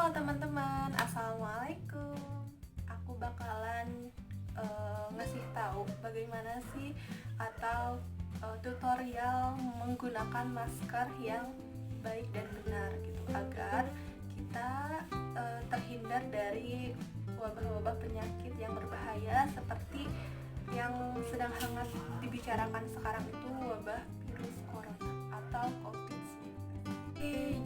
Halo teman-teman, assalamualaikum. Aku bakalan ngasih tahu bagaimana sih atau tutorial menggunakan masker yang baik dan benar gitu agar kita terhindar dari wabah-wabah penyakit yang berbahaya seperti yang sedang hangat dibicarakan sekarang itu wabah virus corona atau COVID-19.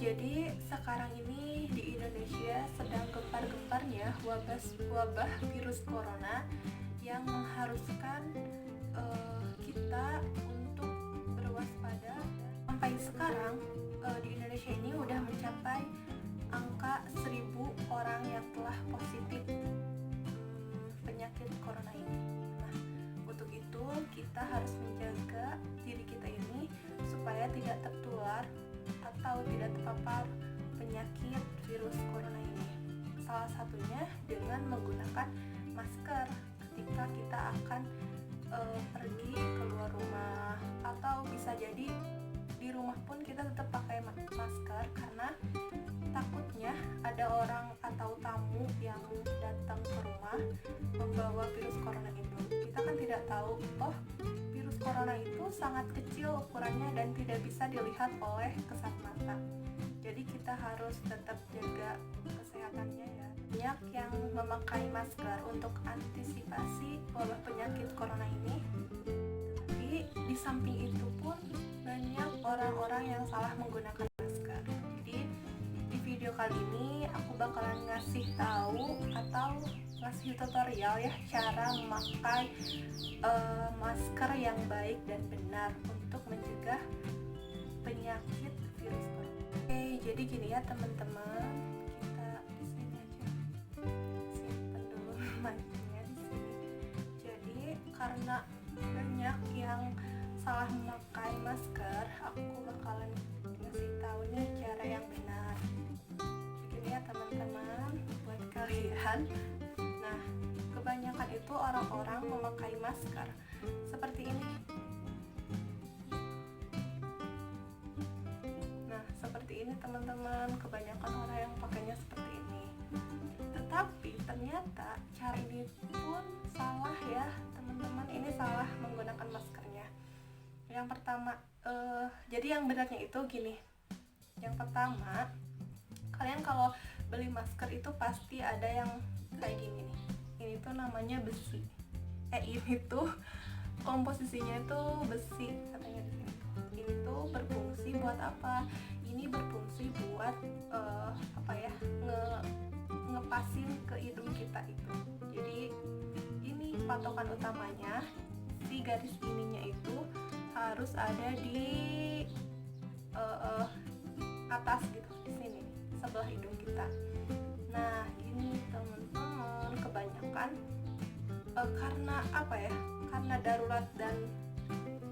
Jadi sekarang ini di Indonesia sedang gempar-gemparnya wabah virus corona yang mengharuskan kita untuk berwaspada. Sampai sekarang di Indonesia ini udah mencapai angka 1.000 orang yang telah positif penyakit corona ini. Nah, untuk itu kita harus menjaga diri kita ini supaya tidak tertular atau tidak terpapar penyakit virus corona ini. Salah satunya dengan menggunakan masker ketika kita akan pergi keluar rumah, atau bisa jadi di rumah pun kita tetap pakai masker karena takutnya ada orang atau tamu yang datang ke rumah membawa virus corona itu. Kita kan tidak tahu, virus corona itu sangat kecil ukurannya dan tidak bisa dilihat oleh kasat mata. Jadi kita harus tetap jaga kesehatannya ya. Banyak yang memakai masker untuk antisipasi wabah penyakit corona ini. Tapi di samping itu pun banyak orang-orang yang salah menggunakan masker. Jadi di video kali ini aku bakalan ngasih tahu atau ngasih tutorial ya cara memakai masker yang baik dan benar untuk mencegah penyakit virus corona. Oke, jadi gini ya teman-teman, kita di sini aja simpan dulu mic-nya di sini. Jadi karena banyak yang salah memakai masker, aku bakalan ngasih tahu nih cara yang benar. Begini ya teman-teman, buat kalian. Nah, kebanyakan itu orang-orang memakai masker seperti ini. Nah, seperti ini teman-teman, kebanyakan orang yang pakainya seperti ini. Tetapi ternyata cara ini pun salah ya teman-teman, ini salah menggunakan maskernya. Yang pertama, jadi yang benarnya itu gini. Yang pertama, kalian kalau beli masker itu pasti ada yang kayak gini nih. Ini tuh namanya besi. Ini tuh komposisinya itu besi katanya di sini. Ini tuh berfungsi buat apa? Ini berfungsi buat ngepasin ke hidung kita itu. Jadi ini patokan utamanya. Si garis ininya itu harus ada di atas gitu, di sini sebelah hidung kita. Nah, ini teman-teman kebanyakan karena apa ya? Karena darurat dan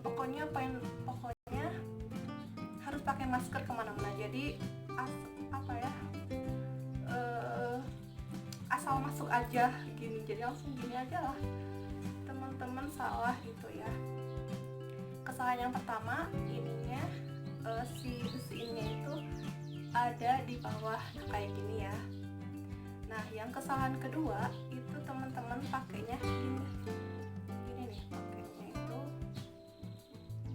pokoknya harus pakai masker kemana-mana. Jadi asal masuk aja gini. Jadi langsung gini aja lah. Teman-teman salah gitu ya. Kesalahan yang pertama, ininya si besinya itu ada di bawah kayak gini ya. Nah, yang kesalahan kedua itu teman-teman pakainya gini nih, pakainya itu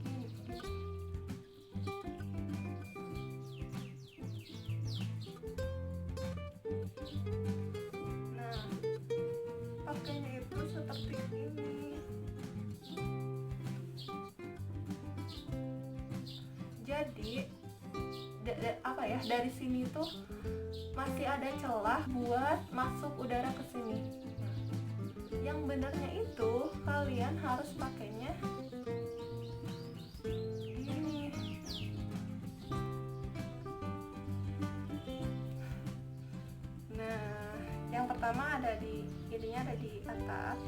gini. Nah, pakainya itu seperti ini. Jadi dari sini tuh masih ada celah buat masuk udara ke sini. Yang benarnya itu kalian harus pakainya gini. Nah, yang pertama ininya ada di atas.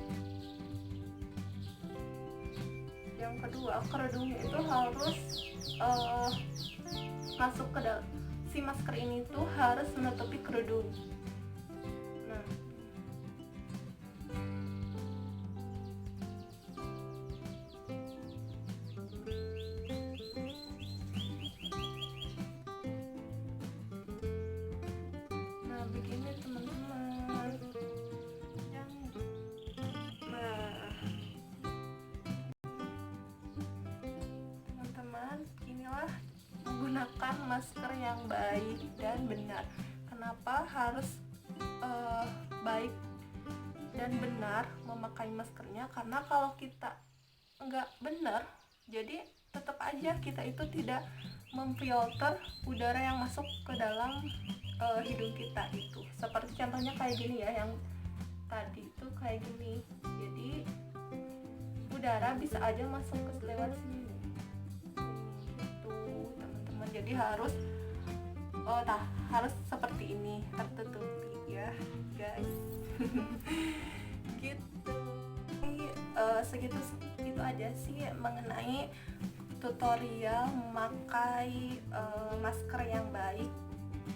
Yang kedua, kerudungnya itu harus masuk ke dalam. Si masker ini tuh harus menutupi kerudung. Nah, menggunakan masker yang baik dan benar. Kenapa harus baik dan benar memakai maskernya? Karena kalau kita nggak benar, jadi tetap aja kita itu tidak memfilter udara yang masuk ke dalam hidung kita itu. Seperti contohnya kayak gini ya, yang tadi itu kayak gini. Jadi udara bisa aja masuk ke lewat sini gitu teman-teman. Jadi harus harus seperti ini, tertutupi ya guys. Gitu. Segitu itu aja sih mengenai tutorial memakai masker yang baik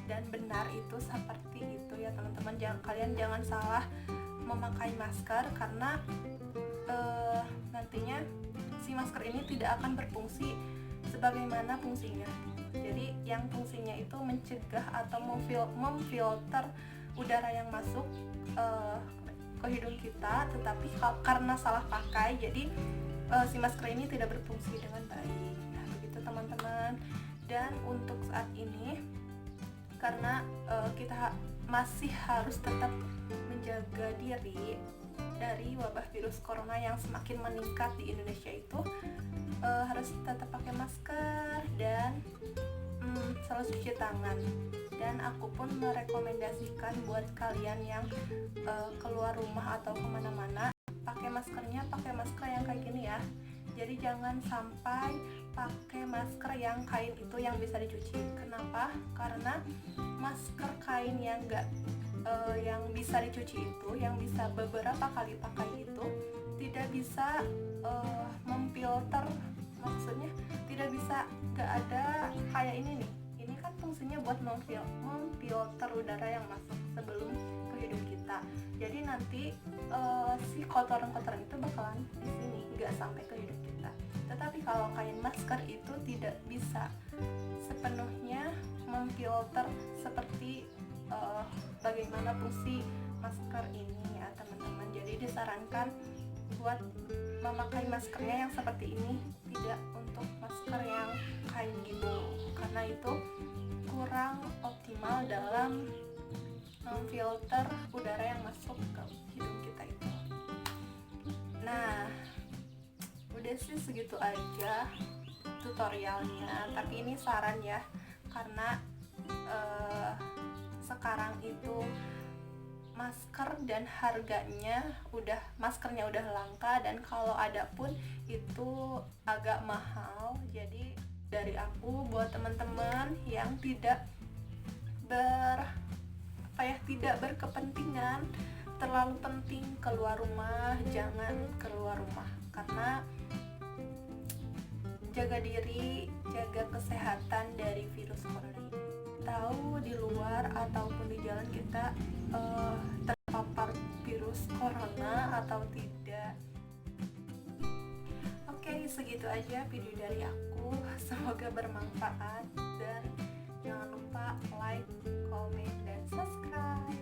dan benar itu seperti itu ya teman-teman. Kalian jangan salah memakai masker, karena nantinya si masker ini tidak akan berfungsi sebagaimana fungsinya. Jadi yang fungsinya itu mencegah atau memfilter udara yang masuk ke hidung kita, tetapi karena salah pakai, jadi si masker ini tidak berfungsi dengan baik. Nah, begitu teman-teman. Dan untuk saat ini, karena kita masih harus tetap menjaga diri dari wabah virus corona yang semakin meningkat di Indonesia itu, harus tetap pakai masker dan selalu cuci tangan. Dan aku pun merekomendasikan buat kalian yang keluar rumah atau kemana-mana, pakai maskernya pakai masker yang kayak gini ya. Jadi jangan sampai pakai masker yang kain itu yang bisa dicuci. Kenapa? Karena masker kain yang yang bisa dicuci itu, yang bisa beberapa kali pakai itu, tidak bisa memfilter, maksudnya tidak bisa, gak ada kayak ini nih. Ini kan fungsinya buat memfilter udara yang masuk sebelum ke hidung kita. Jadi nanti si kotoran-kotoran itu bakalan di sini, gak sampai ke hidung kita. Tetapi kalau kain masker itu tidak bisa sepenuhnya memfilter seperti bagaimana fungsi masker ini ya teman-teman. Jadi disarankan buat memakai maskernya yang seperti ini, tidak untuk masker yang kain gitu, karena itu kurang optimal dalam memfilter udara yang masuk ke hidung kita itu. Nah, udah sih segitu aja tutorialnya, tapi ini saran ya, karena sekarang itu masker dan maskernya udah langka, dan kalau ada pun itu agak mahal. Jadi dari aku buat teman-teman yang tidak berkepentingan terlalu penting keluar rumah, jangan keluar rumah, karena jaga diri, jaga kesehatan dari virus corona ini. Tahu di luar ataupun di jalan kita terpapar virus corona atau tidak. Oke, segitu aja video dari aku. Semoga bermanfaat, dan jangan lupa like, comment, dan subscribe.